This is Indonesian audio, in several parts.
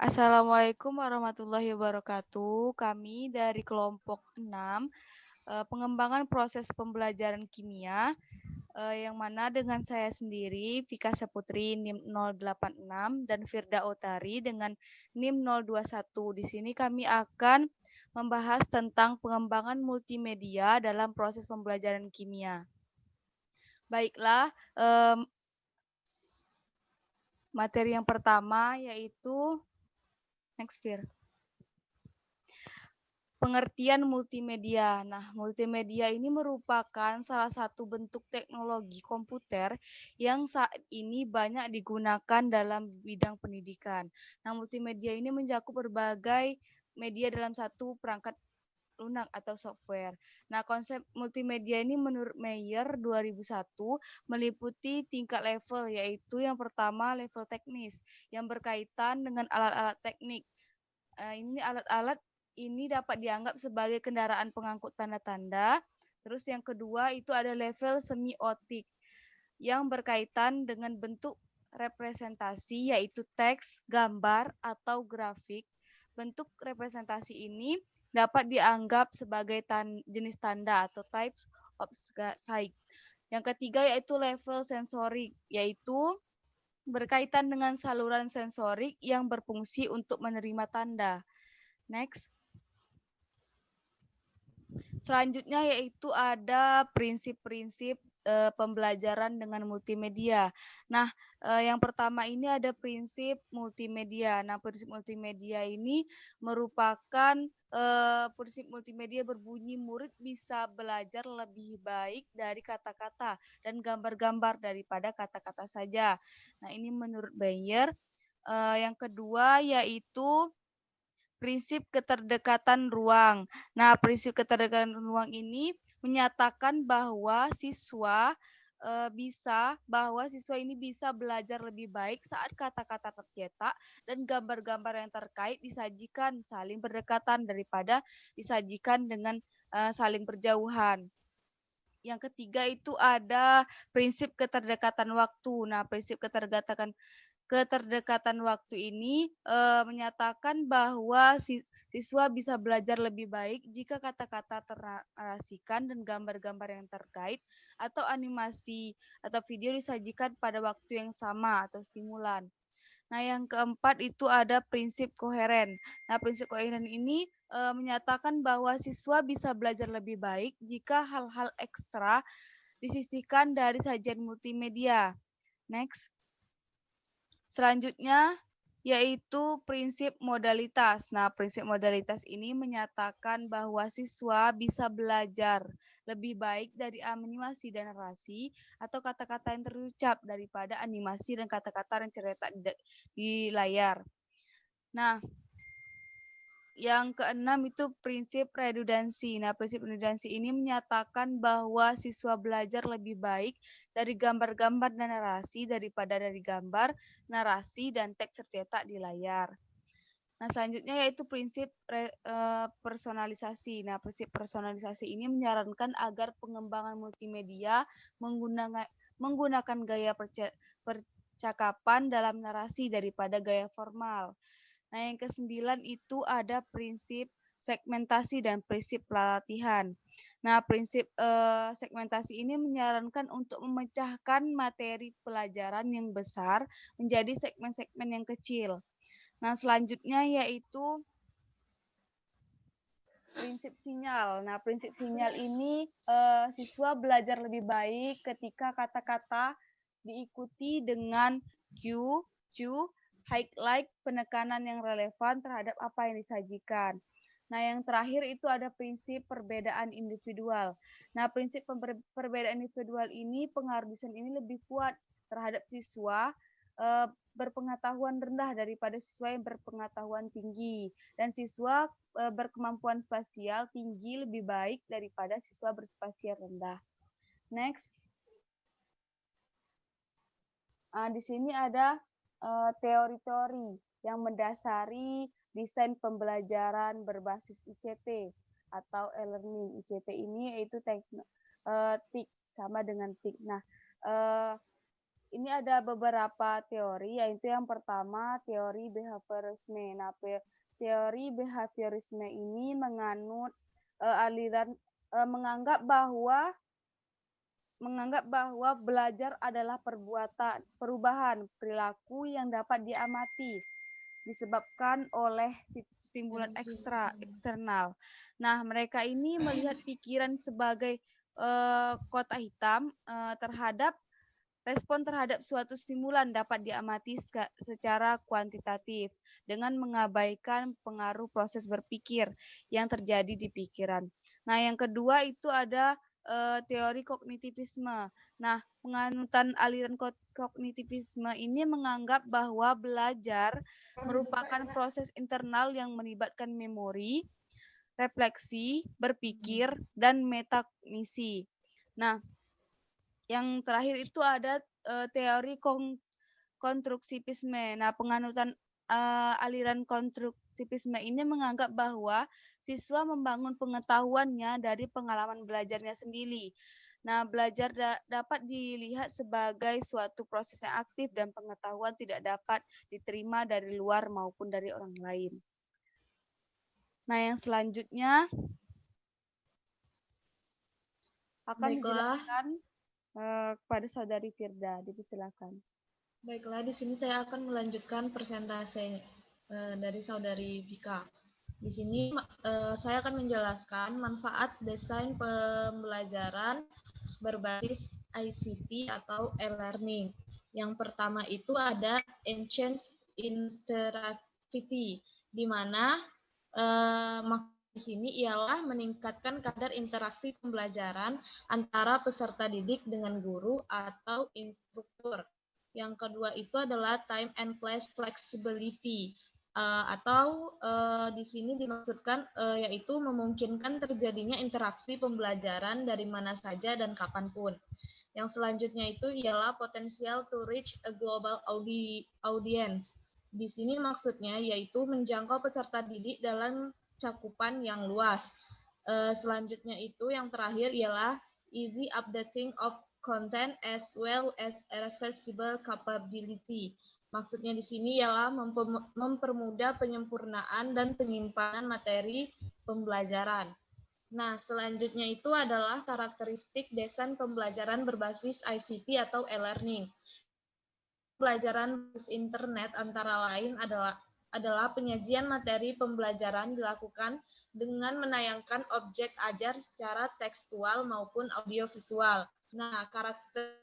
Assalamualaikum warahmatullahi wabarakatuh. Kami dari kelompok 6, pengembangan proses pembelajaran kimia, yang mana dengan saya sendiri, Vika Saputri NIM 086 dan Firda Otari dengan NIM 021. Di sini kami akan membahas tentang pengembangan multimedia dalam proses pembelajaran kimia. Baiklah, materi yang pertama yaitu next Fir. Pengertian multimedia. Nah, multimedia ini merupakan salah satu bentuk teknologi komputer yang saat ini banyak digunakan dalam bidang pendidikan. Nah, multimedia ini mencakup berbagai media dalam satu perangkat lunak atau software. Nah, konsep multimedia ini menurut Meyer 2001 meliputi tingkat level, yaitu yang pertama level teknis yang berkaitan dengan alat-alat teknik. Ini alat-alat ini dapat dianggap sebagai kendaraan pengangkut tanda-tanda. Terus yang kedua itu ada level semiotik yang berkaitan dengan bentuk representasi yaitu teks, gambar, atau grafik. Bentuk representasi ini dapat dianggap sebagai jenis tanda atau types of sight. Yang ketiga yaitu level sensorik, yaitu berkaitan dengan saluran sensorik yang berfungsi untuk menerima tanda. Next. Selanjutnya yaitu ada prinsip-prinsip pembelajaran dengan multimedia. Nah, yang pertama ini ada prinsip multimedia. Nah, prinsip multimedia ini merupakan prinsip multimedia berbunyi murid bisa belajar lebih baik dari kata-kata dan gambar-gambar daripada kata-kata saja. Nah, ini menurut Bayer. Yang kedua yaitu prinsip keterdekatan ruang. Nah, prinsip keterdekatan ruang ini menyatakan bahwa siswa siswa ini bisa belajar lebih baik saat kata-kata tercetak dan gambar-gambar yang terkait disajikan saling berdekatan daripada disajikan dengan saling berjauhan. Yang ketiga itu ada prinsip keterdekatan waktu. Nah, prinsip keterdekatan waktu ini menyatakan bahwa siswa bisa belajar lebih baik jika kata-kata ternarasikan dan gambar-gambar yang terkait atau animasi atau video disajikan pada waktu yang sama atau stimulan. Nah, yang keempat itu ada prinsip koheren. Nah, prinsip koheren ini menyatakan bahwa siswa bisa belajar lebih baik jika hal-hal ekstra disisihkan dari sajian multimedia. Next. Selanjutnya yaitu prinsip modalitas. Nah, prinsip modalitas ini menyatakan bahwa siswa bisa belajar lebih baik dari animasi dan narasi atau kata-kata yang terucap daripada animasi dan kata-kata yang tercetak di layar. Nah, yang keenam itu prinsip redundansi. Nah, prinsip redundansi ini menyatakan bahwa siswa belajar lebih baik dari gambar-gambar dan narasi daripada dari gambar, narasi, dan teks tercetak di layar. Nah, selanjutnya yaitu prinsip personalisasi. Nah, prinsip personalisasi ini menyarankan agar pengembangan multimedia menggunakan gaya percakapan dalam narasi daripada gaya formal. Nah, yang kesembilan itu ada prinsip segmentasi dan prinsip pelatihan. Nah, prinsip segmentasi ini menyarankan untuk memecahkan materi pelajaran yang besar menjadi segmen-segmen yang kecil. Nah, selanjutnya yaitu prinsip sinyal. Nah, prinsip sinyal ini siswa belajar lebih baik ketika kata-kata diikuti dengan cue, highlight, penekanan yang relevan terhadap apa yang disajikan. Nah, yang terakhir itu ada prinsip perbedaan individual. Nah, prinsip perbedaan individual ini pengaruh desain ini lebih kuat terhadap siswa berpengetahuan rendah daripada siswa yang berpengetahuan tinggi, dan siswa berkemampuan spasial tinggi lebih baik daripada siswa berspasial rendah. Next. Di sini ada teori-teori yang mendasari desain pembelajaran berbasis ICT atau e-learning. ICT ini yaitu TIK sama dengan TIK. Nah, ini ada beberapa teori, yaitu yang pertama teori behaviorisme. Nah, teori behaviorisme ini menganut aliran menganggap bahwa belajar adalah perubahan perilaku yang dapat diamati disebabkan oleh stimulan eksternal. Nah, mereka ini melihat pikiran sebagai kotak hitam respon terhadap suatu stimulan dapat diamati secara kuantitatif dengan mengabaikan pengaruh proses berpikir yang terjadi di pikiran. Nah, yang kedua itu ada teori kognitivisme. Nah, penganutan aliran kognitivisme ini menganggap bahwa belajar merupakan proses internal yang melibatkan memori, refleksi, berpikir, dan metakognisi. Nah, yang terakhir itu ada teori konstruktivisme. Nah, penganutan aliran konstruktivisme ini menganggap bahwa siswa membangun pengetahuannya dari pengalaman belajarnya sendiri. Nah, belajar dapat dilihat sebagai suatu proses yang aktif dan pengetahuan tidak dapat diterima dari luar maupun dari orang lain. Nah, yang selanjutnya akan dijelaskan kepada Saudari Firda. Dipersilakan. Baiklah, di sini saya akan melanjutkan persentase dari Saudari Vika. Di sini saya akan menjelaskan manfaat desain pembelajaran berbasis ICT atau e-learning. Yang pertama itu ada enhance interactivity, di mana di sini ialah meningkatkan kadar interaksi pembelajaran antara peserta didik dengan guru atau instruktur. Yang kedua itu adalah time and place flexibility, atau di sini dimaksudkan yaitu memungkinkan terjadinya interaksi pembelajaran dari mana saja dan kapanpun. Yang selanjutnya itu ialah potential to reach a global audience. Di sini maksudnya yaitu menjangkau peserta didik dalam cakupan yang luas. Selanjutnya itu yang terakhir ialah easy updating of content as well as reversible capability. Maksudnya di sini ialah mempermudah penyempurnaan dan penyimpanan materi pembelajaran. Nah, selanjutnya itu adalah karakteristik desain pembelajaran berbasis ICT atau e-learning. Pembelajaran berbasis internet antara lain adalah penyajian materi pembelajaran dilakukan dengan menayangkan objek ajar secara tekstual maupun audiovisual. Nah, karakter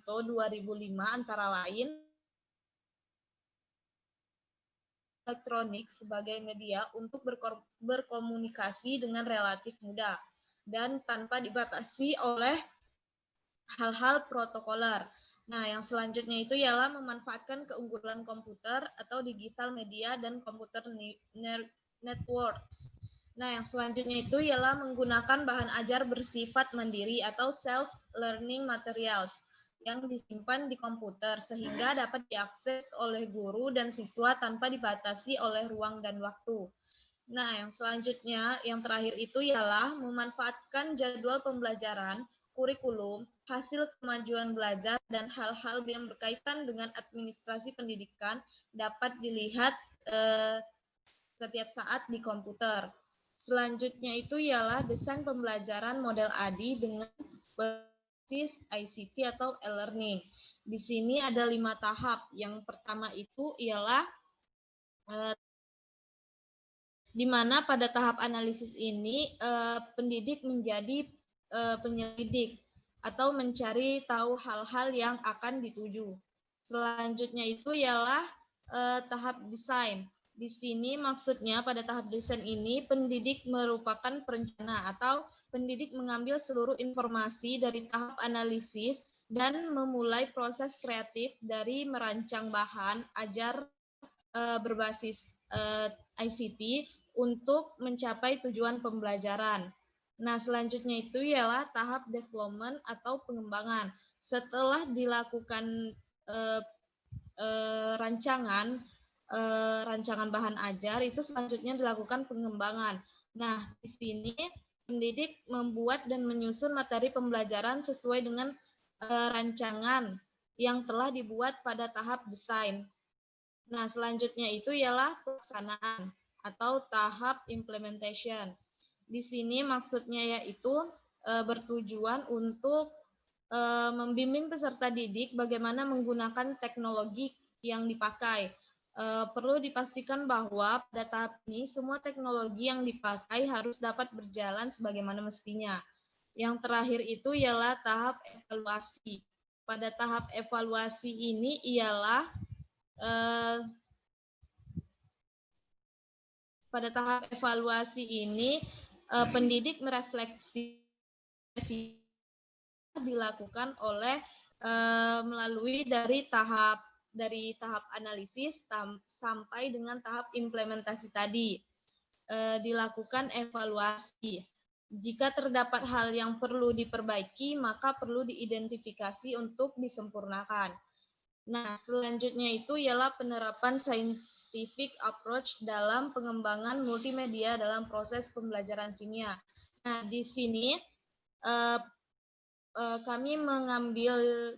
2005 antara lain elektronik sebagai media untuk berkomunikasi dengan relatif mudah dan tanpa dibatasi oleh hal-hal protokoler. Nah, yang selanjutnya itu ialah memanfaatkan keunggulan komputer atau digital media dan komputer networks. Nah, yang selanjutnya itu ialah menggunakan bahan ajar bersifat mandiri atau self-learning materials yang disimpan di komputer sehingga dapat diakses oleh guru dan siswa tanpa dibatasi oleh ruang dan waktu. Nah, yang selanjutnya, yang terakhir itu ialah memanfaatkan jadwal pembelajaran, kurikulum, hasil kemajuan belajar, dan hal-hal yang berkaitan dengan administrasi pendidikan dapat dilihat setiap saat di komputer. Selanjutnya itu ialah desain pembelajaran model ADI dengan basis ICT atau e-learning. Di sini ada 5 tahap. Yang pertama itu ialah di mana pada tahap analisis ini pendidik menjadi penyelidik atau mencari tahu hal-hal yang akan dituju. Selanjutnya itu ialah tahap desain. Di sini maksudnya pada tahap desain ini pendidik merupakan perencana atau pendidik mengambil seluruh informasi dari tahap analisis dan memulai proses kreatif dari merancang bahan ajar berbasis ICT untuk mencapai tujuan pembelajaran. Nah, selanjutnya itu ialah tahap development atau pengembangan. Setelah dilakukan rancangan bahan ajar, itu selanjutnya dilakukan pengembangan. Nah, di sini pendidik membuat dan menyusun materi pembelajaran sesuai dengan rancangan yang telah dibuat pada tahap desain. Nah, selanjutnya itu ialah pelaksanaan atau tahap implementation. Di sini maksudnya yaitu bertujuan untuk membimbing peserta didik bagaimana menggunakan teknologi yang dipakai. Perlu dipastikan bahwa pada tahap ini semua teknologi yang dipakai harus dapat berjalan sebagaimana mestinya. Yang terakhir itu ialah tahap evaluasi. Pada tahap evaluasi ini ialah eh, pada tahap evaluasi ini pendidik merefleksi dilakukan oleh melalui dari tahap analisis sampai dengan tahap implementasi tadi. Dilakukan evaluasi. Jika terdapat hal yang perlu diperbaiki, maka perlu diidentifikasi untuk disempurnakan. Nah, selanjutnya itu ialah penerapan scientific approach dalam pengembangan multimedia dalam proses pembelajaran kimia. Nah, di sini eh, kami mengambil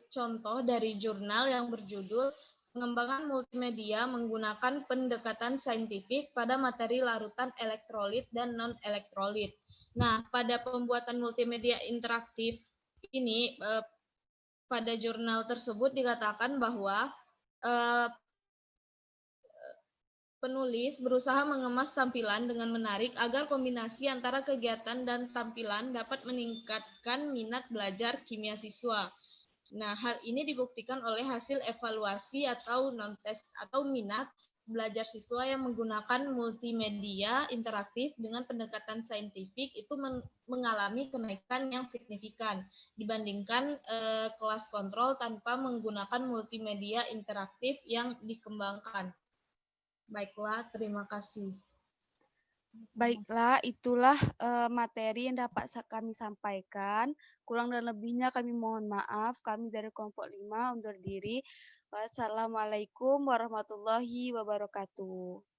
contoh dari jurnal yang berjudul Pengembangan Multimedia Menggunakan Pendekatan Saintifik pada Materi Larutan Elektrolit dan Non-Elektrolit. Nah, pada pembuatan multimedia interaktif ini, pada jurnal tersebut dikatakan bahwa eh, penulis berusaha mengemas tampilan dengan menarik agar kombinasi antara kegiatan dan tampilan dapat meningkatkan minat belajar kimia siswa. Nah, hal ini dibuktikan oleh hasil evaluasi atau non-test atau minat belajar siswa yang menggunakan multimedia interaktif dengan pendekatan saintifik itu mengalami kenaikan yang signifikan dibandingkan kelas kontrol tanpa menggunakan multimedia interaktif yang dikembangkan. Baiklah, terima kasih. Baiklah, itulah materi yang dapat kami sampaikan. Kurang dan lebihnya kami mohon maaf. Kami dari kelompok 5 undur diri. Wassalamualaikum warahmatullahi wabarakatuh.